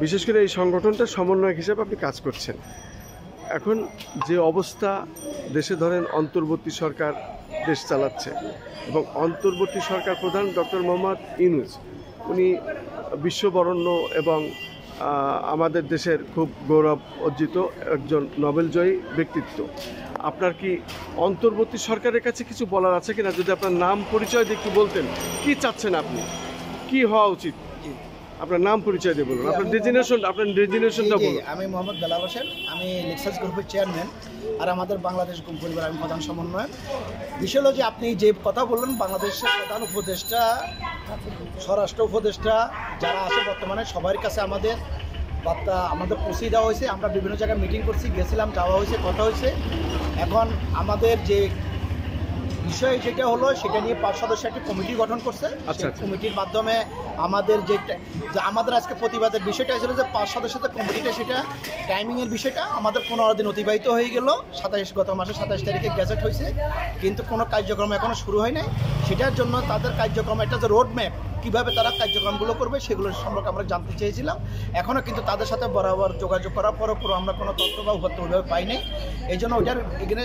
বিশেষ করে এই সংগঠনটার সমন্বয়ক হিসেবে আপনি কাজ করছেন। এখন যে অবস্থা দেশে ধরেন অন্তর্বর্তী সরকার দেশ চালাচ্ছে এবং অন্তর্বর্তী সরকার প্রধান ডক্টর মোহাম্মদ ইউনূস উনি বিশ্ববরেণ্য এবং আমাদের দেশের খুব গৌরব অর্জিত একজন নোবেলজয়ী ব্যক্তিত্ব। আপনার কি অন্তর্বর্তী সরকারের কাছে কিছু বলার আছে কিনা? যদি আপনার নাম পরিচয় দিয়ে একটু বলতেন, কি চাচ্ছেন আপনি, কি হওয়া উচিত? আপনার নাম পরিচয় দিয়ে বলুন, আপনার ডেজিনেশনটা বলুন। আমি মোহাম্মদ বেলাল হোসেন, আমি লেক্সাস গ্রুপের চেয়ারম্যান, আর আমাদের বাংলাদেশ গ্রুপ পরিবার আমি প্রধান সমন্বয়ক। বিষয় হলো যে আপনি যে কথা বললেন, বাংলাদেশের প্রধান উপদেষ্টা, স্বরাষ্ট্র উপদেষ্টা যারা আছে বর্তমানে সবার কাছে আমাদের বার্তা আমাদের পৌঁছে দেওয়া হয়েছে। আমরা বিভিন্ন জায়গায় মিটিং করছি, গেছিলাম, যাওয়া হয়েছে, কথা হয়েছে। এখন আমাদের যে বিষয় যেটা হলো সেটা নিয়ে 5 সদস্য একটি কমিটি গঠন করছে। কমিটির মাধ্যমে আমাদের যে আমাদের আজকে প্রতিবাদের বিষয়টা ছিল যে 5 সদস্যের কমিটিটা, সেটা টাইমিংয়ের বিষয়টা আমাদের 15 দিন অতিবাহিত হয়ে গেল। গত মাসের 27 তারিখে গ্যাজেট হয়েছে, কিন্তু কোনো কার্যক্রম এখনও শুরু হয় নাই। সেটার জন্য তাদের কার্যক্রম একটা যে রোড ম্যাপ, কীভাবে তারা কার্যক্রমগুলো করবে সেগুলোর সম্পর্কে আমরা জানতে চেয়েছিলাম। এখনও কিন্তু তাদের সাথে বরাবর যোগাযোগ করার পরও আমরা কোনো তথ্য বা ওইভাবে পাই নাই। এই জন্য ওইটার এখানে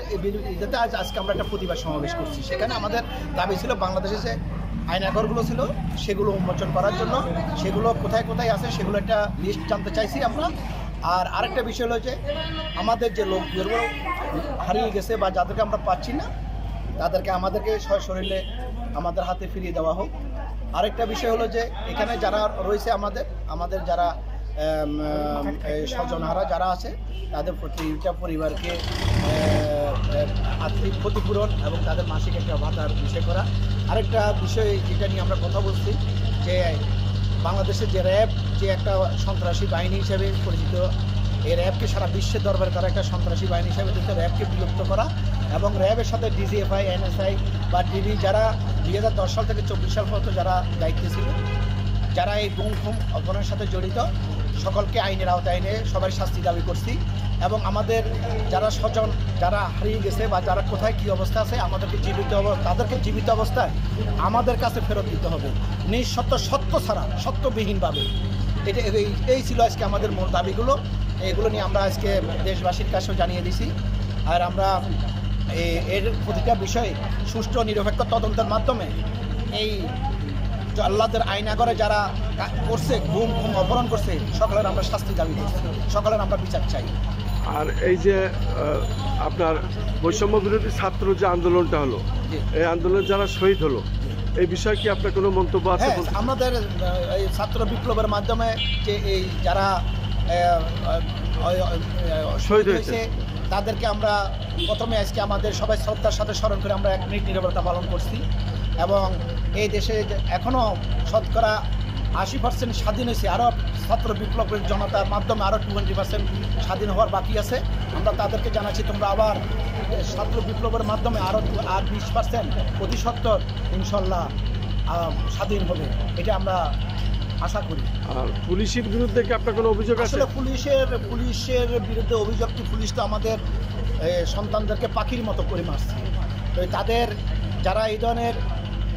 আজকে আমরা একটা প্রতিবাদ সমাবেশ করছি। সেখানে আমাদের দাবি ছিল বাংলাদেশে যে আয়নাঘরগুলো ছিল সেগুলো উন্মোচন করার জন্য, সেগুলো কোথায় কোথায় আছে সেগুলো একটা লিস্ট জানতে চাইছি আমরা। আর আরেকটা বিষয় হলো যে আমাদের যে লোকগুলো হারিয়ে গেছে বা যাদেরকে আমরা পাচ্ছি না, তাদেরকে আমাদেরকে সশরীরে আমাদের হাতে ফিরিয়ে দেওয়া হোক। আরেকটা বিষয় হলো যে এখানে যারা রয়েছে আমাদের যারা স্বজনহারা যারা আছে তাদের প্রতিটা পরিবারকে আর্থিক ক্ষতিপূরণ এবং তাদের মাসিক একটা ভাতার বিষয় করা। আরেকটা বিষয় যেটা নিয়ে আমরা কথা বলছি যে বাংলাদেশের যে র্যাব যে একটা সন্ত্রাসী বাহিনী হিসেবে পরিচিত, এই র্যাবকে সারা বিশ্বের দরবারে তারা একটা সন্ত্রাসী বাহিনী হিসেবে দেখতে র্যাবকে বিলুপ্ত করা এবং র্যাবের সাথে ডিজিএফআই, এনএসআই বা ডিবি যারা 2010 সাল থেকে 24 সাল পর্যন্ত যারা দায়িত্বে ছিল, যারা এই গুম খুম অপরাধের সাথে জড়িত, সকলকে আইনের আওতায় এনে সবাই শাস্তি দাবি করছি। এবং আমাদের যারা স্বজন যারা হারিয়ে গেছে বা যারা কোথায় কী অবস্থা আছে তাদেরকে জীবিত অবস্থায় আমাদের কাছে ফেরত দিতে হবে, সত্য ছাড়া, সত্যবিহীনভাবে। এই ছিল আজকে আমাদের মূল দাবিগুলো। এগুলো নিয়ে আমরা আজকে দেশবাসীর কাছেও জানিয়ে দিছি। আর আমরা এর প্রতিটা বিষয়ে সুষ্ঠু নিরপেক্ষ তদন্তের মাধ্যমে এই আল্লাহদের আয়নাঘরে যারা করছে, গুম অপহরণ করছে, সকলের আমরা শাস্তি দাবি করছি, সকলের আমরা বিচার চাই। আর এই যে আপনার বৈষম্য বিরোধী ছাত্র যে আন্দোলনটা হলো, এই আন্দোলনে যারা শহীদ হলো, এই বিষয়ে কি আপনার কোনো মন্তব্য আছে? আমাদের এই ছাত্র বিপ্লবের মাধ্যমে যে এই যারা শহীদ হয়েছে তাদেরকে আমরা প্রথমে আজকে আমাদের সবাই শ্রদ্ধার সাথে স্মরণ করে আমরা 1 মিনিট নীরবতা পালন করছি। এবং এই দেশে এখনও শতকরা 80% স্বাধীন হয়েছে, আরও ছাত্র বিপ্লবের জনতার মাধ্যমে আরও 20% স্বাধীন হওয়ার বাকি আছে। আমরা তাদেরকে জানাচ্ছি তোমরা আবার ছাত্র বিপ্লবের মাধ্যমে আর 20% প্রতিশত ইনশাল্লাহ স্বাধীন হবে, এটা আমরা আশা করি। আর পুলিশের বিরুদ্ধে কি আপনার কোনো অভিযোগ আছে? আসলে পুলিশের বিরুদ্ধে অভিযোগ কি, পুলিশ তো আমাদের সন্তানদেরকে পাখির মতো করে মারছে। তো তাদের যারা এই ধরনের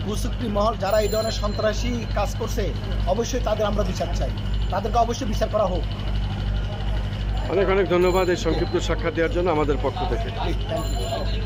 কুচক্রী মহল, যারা এই ধরনের সন্ত্রাসী কাজ করছে, অবশ্যই তাদের আমরা বিচার চাই, তাদেরকে অবশ্যই বিচার করা হোক। অনেক অনেক ধন্যবাদ এই সংক্ষিপ্ত সাক্ষাৎ দেওয়ার জন্য আমাদের পক্ষ থেকে। Thank you.